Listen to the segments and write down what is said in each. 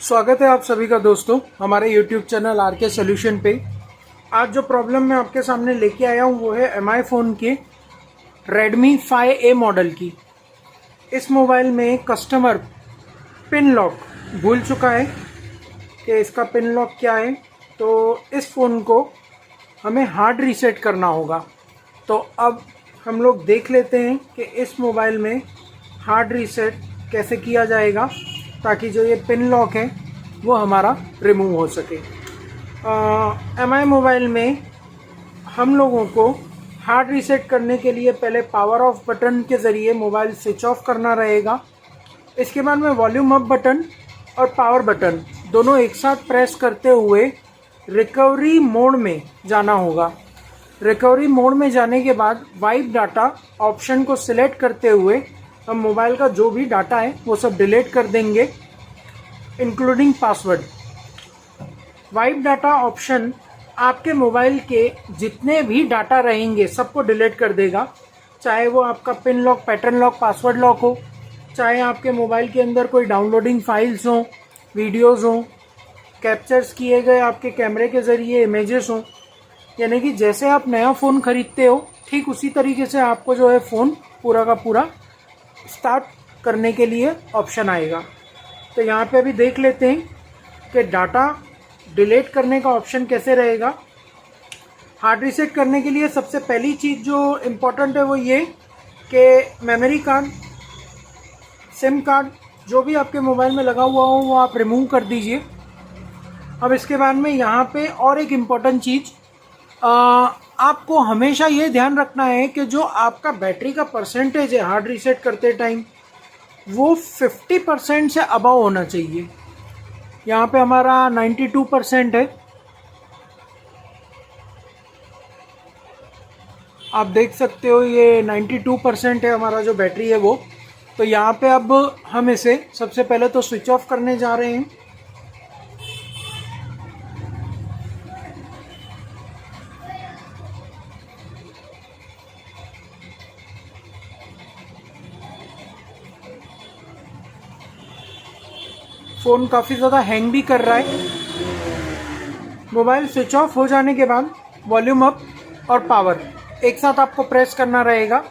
स्वागत है आप सभी का दोस्तों हमारे YouTube चैनल आर के सोल्यूशन पे। आज जो प्रॉब्लम मैं आपके सामने लेके आया हूँ वो है MI फ़ोन के Redmi 5A मॉडल की। इस मोबाइल में कस्टमर पिन लॉक भूल चुका है कि इसका पिन लॉक क्या है, तो इस फ़ोन को हमें हार्ड रीसेट करना होगा। तो अब हम लोग देख लेते हैं कि इस मोबाइल में हार्ड रीसेट कैसे किया जाएगा ताकि जो ये पिन लॉक है वो हमारा रिमूव हो सके। MI मोबाइल में हम लोगों को हार्ड रीसेट करने के लिए पहले पावर ऑफ बटन के ज़रिए मोबाइल स्विच ऑफ करना रहेगा। इसके बाद में वॉल्यूम अप बटन और पावर बटन दोनों एक साथ प्रेस करते हुए रिकवरी मोड में जाना होगा। रिकवरी मोड में जाने के बाद वाइप डाटा ऑप्शन को सिलेक्ट करते हुए हम मोबाइल का जो भी डाटा है वो सब डिलीट कर देंगे, including password. Wipe data option आपके मोबाइल के जितने भी डाटा रहेंगे सबको डिलीट कर देगा, चाहे वो आपका pin lock, pattern lock, password lock हो, चाहे आपके मोबाइल के अंदर कोई डाउनलोडिंग फाइल्स हों, वीडियोज़ हों, कैप्चर्स किए गए आपके कैमरे के ज़रिए इमेजेस हों। यानी कि जैसे आप नया फ़ोन ख़रीदते हो ठीक उसी तरीके से आपको जो है फ़ोन पूरा का पूरा स्टार्ट करने के लिए ऑप्शन आएगा। तो यहाँ पे अभी देख लेते हैं कि डाटा डिलीट करने का ऑप्शन कैसे रहेगा। हार्ड रीसेट करने के लिए सबसे पहली चीज़ जो इम्पोर्टेंट है वो ये कि मेमोरी कार्ड, सिम कार्ड जो भी आपके मोबाइल में लगा हुआ हो वो आप रिमूव कर दीजिए। अब इसके बाद में यहाँ पे और एक इम्पॉर्टेंट चीज़ आपको हमेशा ये ध्यान रखना है कि जो आपका बैटरी का परसेंटेज है हार्ड रीसेट करते टाइम वो 50% से अबव होना चाहिए। यहाँ पे हमारा 92% है, आप देख सकते हो ये 92% है हमारा जो बैटरी है वो। तो यहाँ पे अब हम इसे सबसे पहले तो स्विच ऑफ करने जा रहे हैं। फ़ोन काफ़ी ज़्यादा हैंग भी कर रहा है। मोबाइल स्विच ऑफ हो जाने के बाद वॉल्यूम अप और पावर एक साथ आपको प्रेस करना रहेगा।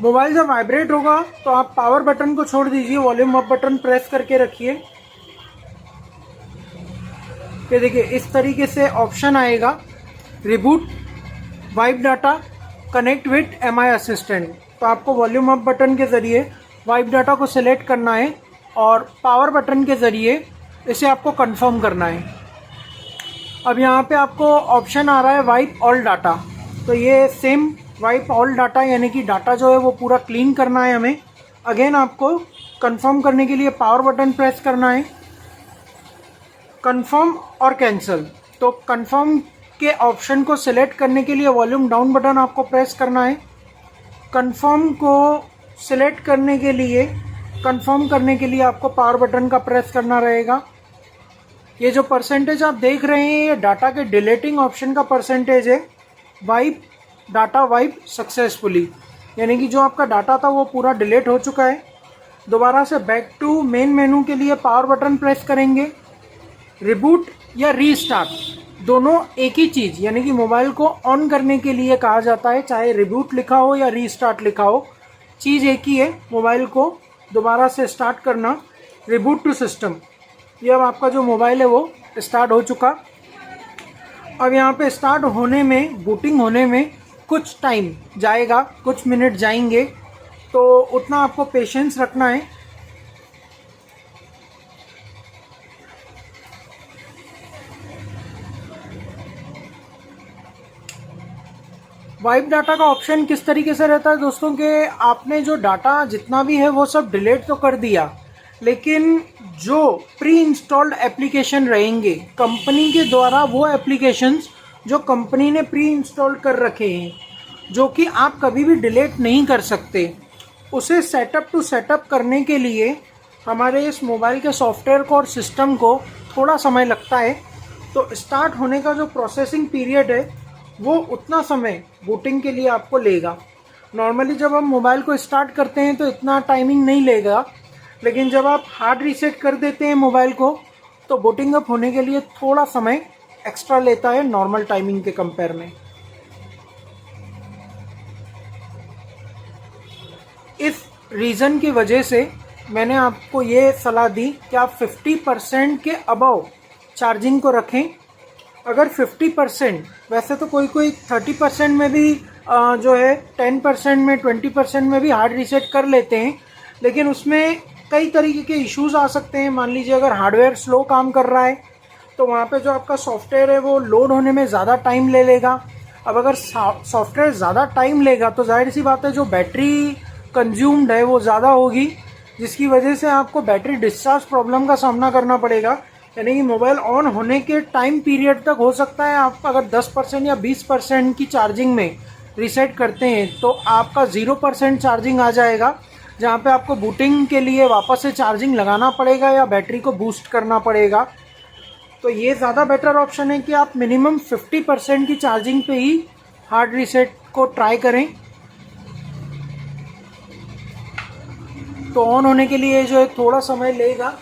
मोबाइल जब वाइब्रेट होगा तो आप पावर बटन को छोड़ दीजिए, वॉल्यूम अप बटन प्रेस करके रखिए। ये देखिए इस तरीके से ऑप्शन आएगा, reboot, wipe data, connect with MI assistant. तो आपको वॉल्यूम अप बटन के ज़रिए वाइप डाटा को सिलेक्ट करना है और पावर बटन के ज़रिए इसे आपको कंफर्म करना है। अब यहाँ पे आपको ऑप्शन आ रहा है वाइप ऑल डाटा, तो ये सेम वाइप ऑल डाटा यानी कि डाटा जो है वो पूरा क्लीन करना है हमें। अगेन आपको कंफर्म करने के लिए पावर बटन प्रेस करना है, कंफर्म और कैंसिल। तो कंफर्म के ऑप्शन को सिलेक्ट करने के लिए वॉल्यूम डाउन बटन आपको प्रेस करना है। कंफर्म को सिलेक्ट करने के लिए, कंफर्म करने के लिए आपको पावर बटन का प्रेस करना रहेगा। ये जो परसेंटेज आप देख रहे हैं ये डाटा के डिलीटिंग ऑप्शन का परसेंटेज है। वाइप डाटा वाइप सक्सेसफुली, यानी कि जो आपका डाटा था वो पूरा डिलीट हो चुका है। दोबारा से बैक टू मेन मेनू के लिए पावर बटन प्रेस करेंगे। रिबूट या रीस्टार्ट दोनों एक ही चीज़, यानी कि मोबाइल को ऑन करने के लिए कहा जाता है, चाहे रिबूट लिखा हो या रीस्टार्ट लिखा हो, चीज़ एक ही है। मोबाइल को दोबारा से स्टार्ट करना, रिबूट टू सिस्टम। ये अब आपका जो मोबाइल है वो स्टार्ट हो चुका। अब यहाँ पे स्टार्ट होने में, बूटिंग होने में कुछ टाइम जाएगा, कुछ मिनट जाएंगे, तो उतना आपको पेशेंस रखना है। वाइप डाटा का ऑप्शन किस तरीके से रहता है दोस्तों के आपने जो डाटा जितना भी है वो सब डिलीट तो कर दिया, लेकिन जो प्री इंस्टॉल्ड एप्लीकेशन रहेंगे कंपनी के द्वारा, वो एप्लीकेशंस जो कंपनी ने प्री इंस्टॉल कर रखे हैं जो कि आप कभी भी डिलीट नहीं कर सकते, उसे सेटअप टू सेटअप करने के लिए हमारे इस मोबाइल के सॉफ्टवेयर को और सिस्टम को थोड़ा समय लगता है। तो स्टार्ट होने का जो प्रोसेसिंग पीरियड है वो उतना समय बूटिंग के लिए आपको लेगा। नॉर्मली जब हम मोबाइल को स्टार्ट करते हैं तो इतना टाइमिंग नहीं लेगा, लेकिन जब आप हार्ड रीसेट कर देते हैं मोबाइल को तो बूटिंग अप होने के लिए थोड़ा समय एक्स्ट्रा लेता है नॉर्मल टाइमिंग के कंपेयर में। इस रीज़न की वजह से मैंने आपको ये सलाह दी कि आप 50% के अबव चार्जिंग को रखें। अगर 50%, वैसे तो कोई कोई 30% में भी जो है 10% में 20% में भी हार्ड रीसेट कर लेते हैं, लेकिन उसमें कई तरीके के इश्यूज आ सकते हैं। मान लीजिए अगर हार्डवेयर स्लो काम कर रहा है तो वहाँ पे जो आपका सॉफ्टवेयर है वो लोड होने में ज़्यादा टाइम ले लेगा। अब अगर सॉफ्टवेयर ज़्यादा टाइम लेगा तो जाहिर सी बात है जो बैटरी कंज्यूम्ड है वो ज़्यादा होगी, जिसकी वजह से आपको बैटरी डिस्चार्ज प्रॉब्लम का सामना करना पड़ेगा। यानी कि मोबाइल ऑन होने के टाइम पीरियड तक हो सकता है आप अगर 10% या 20% की चार्जिंग में रीसेट करते हैं तो आपका 0% चार्जिंग आ जाएगा, जहाँ पे आपको बूटिंग के लिए वापस से चार्जिंग लगाना पड़ेगा या बैटरी को बूस्ट करना पड़ेगा। तो ये ज़्यादा बेटर ऑप्शन है कि आप मिनिमम 50% की चार्जिंग पे ही हार्ड रीसेट को ट्राई करें। तो ऑन होने के लिए जो है थोड़ा समय लेगा।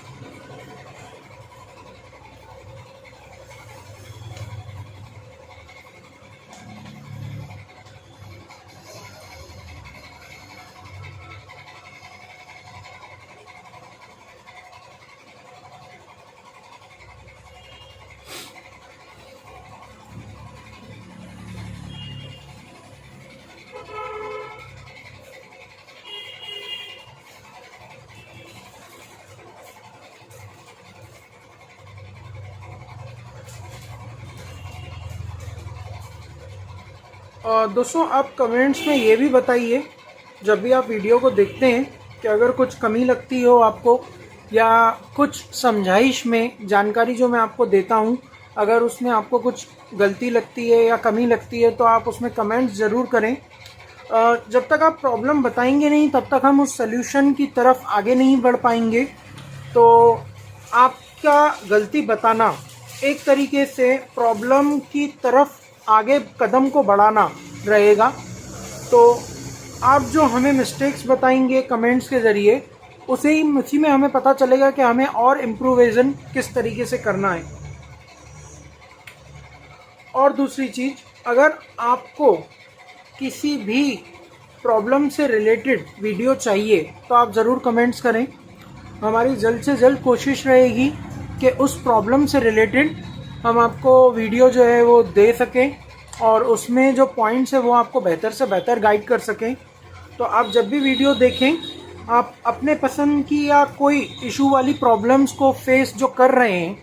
दोस्तों आप कमेंट्स में ये भी बताइए जब भी आप वीडियो को देखते हैं कि अगर कुछ कमी लगती हो आपको या कुछ समझाइश में जानकारी जो मैं आपको देता हूँ अगर उसमें आपको कुछ गलती लगती है या कमी लगती है तो आप उसमें कमेंट्स ज़रूर करें। जब तक आप प्रॉब्लम बताएंगे नहीं तब तक हम उस सल्यूशन की तरफ आगे नहीं बढ़ पाएंगे। तो आपका गलती बताना एक तरीके से प्रॉब्लम की तरफ आगे कदम को बढ़ाना रहेगा। तो आप जो हमें मिस्टेक्स बताएंगे कमेंट्स के ज़रिए उसी में हमें पता चलेगा कि हमें और इम्प्रूवेशन किस तरीके से करना है। और दूसरी चीज़, अगर आपको किसी भी प्रॉब्लम से रिलेटेड वीडियो चाहिए तो आप ज़रूर कमेंट्स करें। हमारी जल्द से जल्द कोशिश रहेगी कि उस प्रॉब्लम से रिलेटेड हम आपको वीडियो जो है वो दे सकें और उसमें जो पॉइंट्स है वो आपको बेहतर से बेहतर गाइड कर सकें। तो आप जब भी वीडियो देखें आप अपने पसंद की या कोई इशू वाली प्रॉब्लम्स को फेस जो कर रहे हैं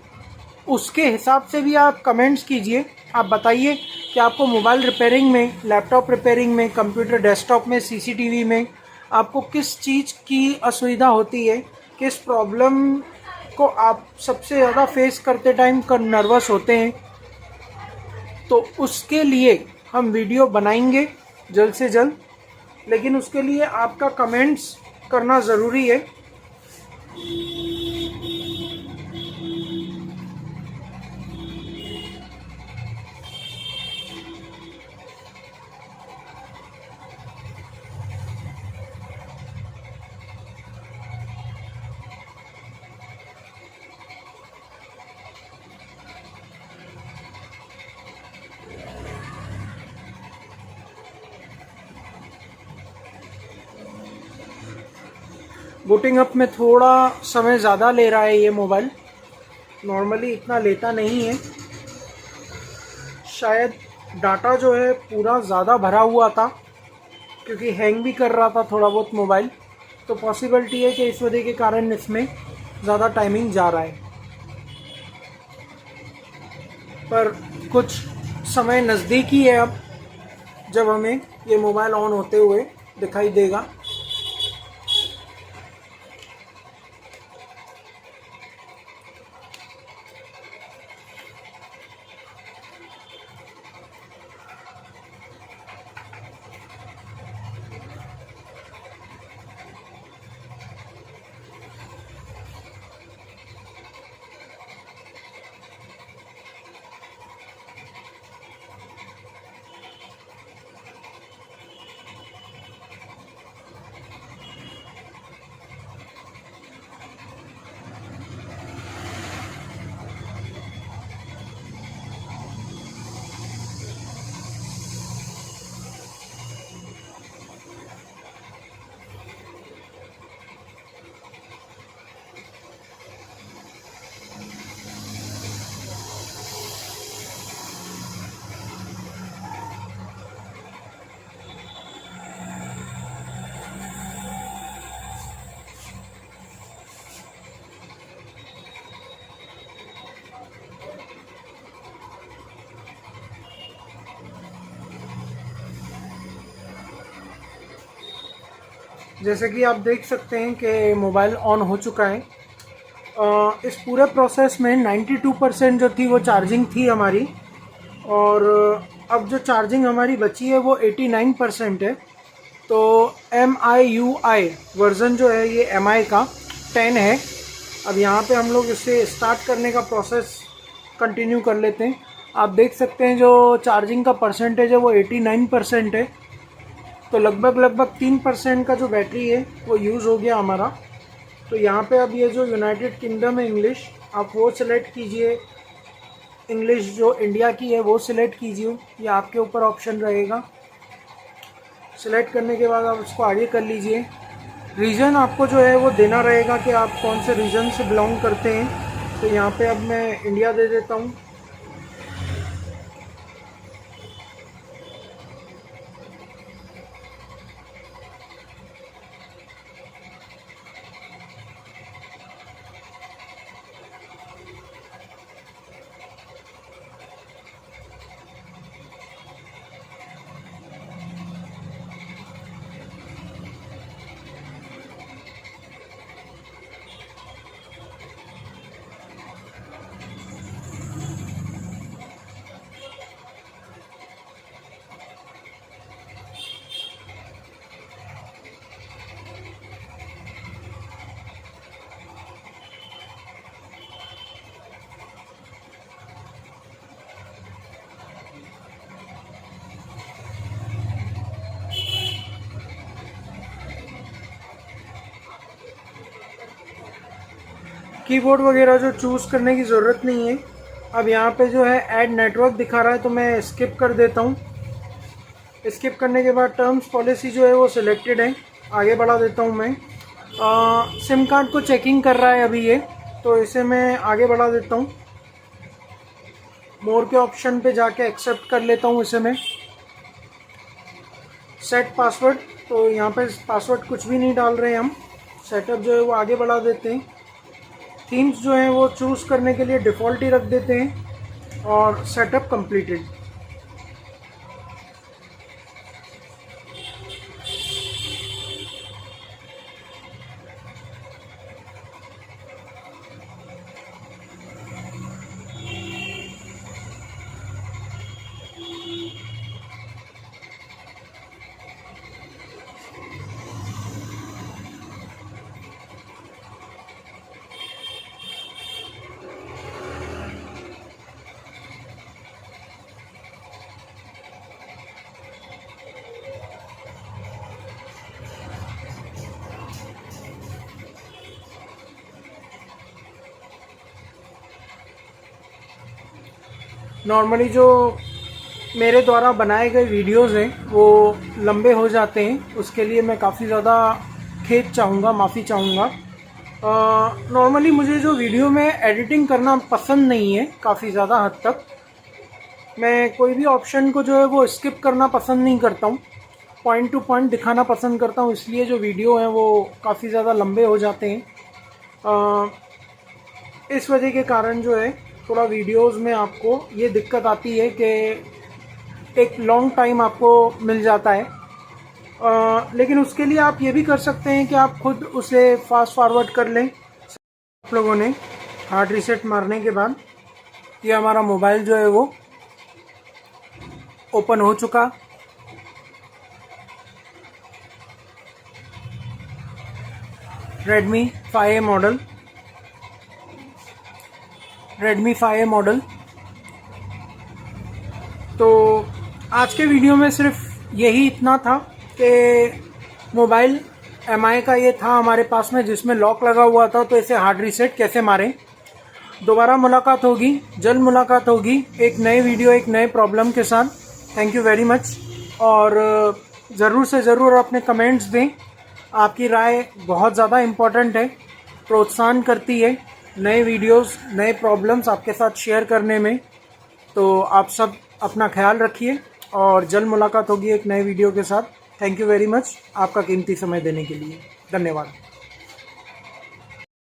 उसके हिसाब से भी आप कमेंट्स कीजिए। आप बताइए कि आपको मोबाइल रिपेयरिंग में, लैपटॉप रिपेयरिंग में, कंप्यूटर डेस्कटॉप में, सीसीटीवी में आपको किस चीज़ की असुविधा होती है, किस प्रॉब्लम को आप सबसे ज़्यादा फेस करते टाइम नर्वस होते हैं। तो उसके लिए हम वीडियो बनाएंगे जल्द से जल्द, लेकिन उसके लिए आपका कमेंट्स करना ज़रूरी है। बूटिंग अप में थोड़ा समय ज़्यादा ले रहा है ये मोबाइल, नॉर्मली इतना लेता नहीं है। शायद डाटा जो है पूरा ज़्यादा भरा हुआ था क्योंकि हैंग भी कर रहा था थोड़ा बहुत मोबाइल, तो पॉसिबिलिटी है कि इस वजह के कारण इसमें ज़्यादा टाइमिंग जा रहा है। पर कुछ समय नज़दीक ही है अब जब हमें ये मोबाइल ऑन होते हुए दिखाई देगा। जैसे कि आप देख सकते हैं कि मोबाइल ऑन हो चुका है। इस पूरे प्रोसेस में 92% जो थी वो चार्जिंग थी हमारी, और अब जो चार्जिंग हमारी बची है वो 89% है। तो MIUI वर्ज़न जो है ये MI का 10 है। अब यहाँ पे हम लोग इसे स्टार्ट करने का प्रोसेस कंटिन्यू कर लेते हैं। आप देख सकते हैं जो चार्जिंग का परसेंटेज है वो 89% है। तो लगभग 3% का जो बैटरी है वो यूज़ हो गया हमारा। तो यहाँ पे अब ये जो यूनाइटेड किंगडम है इंग्लिश, आप वो सिलेक्ट कीजिए। इंग्लिश जो इंडिया की है वो सिलेक्ट कीजिए, ये आपके ऊपर ऑप्शन रहेगा। सिलेक्ट करने के बाद आप उसको आगे कर लीजिए। रीजन आपको जो है वो देना रहेगा कि आप कौन से रीजन से बिलोंग करते हैं। तो यहाँ पे अब मैं इंडिया दे देता हूँ। कीबोर्ड वगैरह जो चूज़ करने की ज़रूरत नहीं है। अब यहाँ पे जो है ऐड नेटवर्क दिखा रहा है, तो मैं स्किप कर देता हूँ। स्किप करने के बाद टर्म्स पॉलिसी जो है वो सिलेक्टेड है, आगे बढ़ा देता हूँ मैं। सिम कार्ड को चेकिंग कर रहा है अभी ये, तो इसे मैं आगे बढ़ा देता हूँ। मोर के ऑप्शन पे जाके एक्सेप्ट कर लेता हूँ इसे मैं। सेट पासवर्ड, तो यहाँ पे पासवर्ड कुछ भी नहीं डाल रहे हम। सेटअप जो है वो आगे बढ़ा देते हैं। थीम्स जो हैं वो चूज़ करने के लिए डिफ़ॉल्ट ही रख देते हैं, और सेटअप कंप्लीटेड। नॉर्मली जो मेरे द्वारा बनाए गए वीडियोस हैं वो लंबे हो जाते हैं, उसके लिए मैं काफ़ी ज़्यादा खेद चाहूँगा, माफ़ी चाहूँगा। नॉर्मली मुझे जो वीडियो में एडिटिंग करना पसंद नहीं है, काफ़ी ज़्यादा हद तक मैं कोई भी ऑप्शन को जो है वो स्किप करना पसंद नहीं करता हूँ, पॉइंट टू पॉइंट दिखाना पसंद करता हूँ। इसलिए जो वीडियो हैं वो काफ़ी ज़्यादा लंबे हो जाते हैं। इस वजह के कारण जो है थोड़ा वीडियोस में आपको ये दिक्कत आती है कि एक लॉन्ग टाइम आपको मिल जाता है। लेकिन उसके लिए आप ये भी कर सकते हैं कि आप खुद उसे फास्ट फॉरवर्ड कर लें। आप लोगों ने हार्ड रीसेट मारने के बाद ये हमारा मोबाइल जो है वो ओपन हो चुका। Redmi 5A model, Redmi 5A model. तो आज के वीडियो में सिर्फ यही इतना था कि मोबाइल MI का ये था हमारे पास में, जिसमें लॉक लगा हुआ था, तो इसे हार्ड रीसेट कैसे मारें। दोबारा मुलाकात होगी, जल्द मुलाकात होगी एक नए वीडियो, एक नए प्रॉब्लम के साथ। Thank you very much. और ज़रूर से ज़रूर अपने कमेंट्स दें, आपकी राय बहुत ज़्यादा इम्पोर्टेंट है, प्रोत्साहन करती है नए वीडियोस, नए प्रॉब्लम्स आपके साथ शेयर करने में। तो आप सब अपना ख्याल रखिए और जल्द मुलाकात होगी एक नए वीडियो के साथ। थैंक यू वेरी मच आपका कीमती समय देने के लिए। धन्यवाद।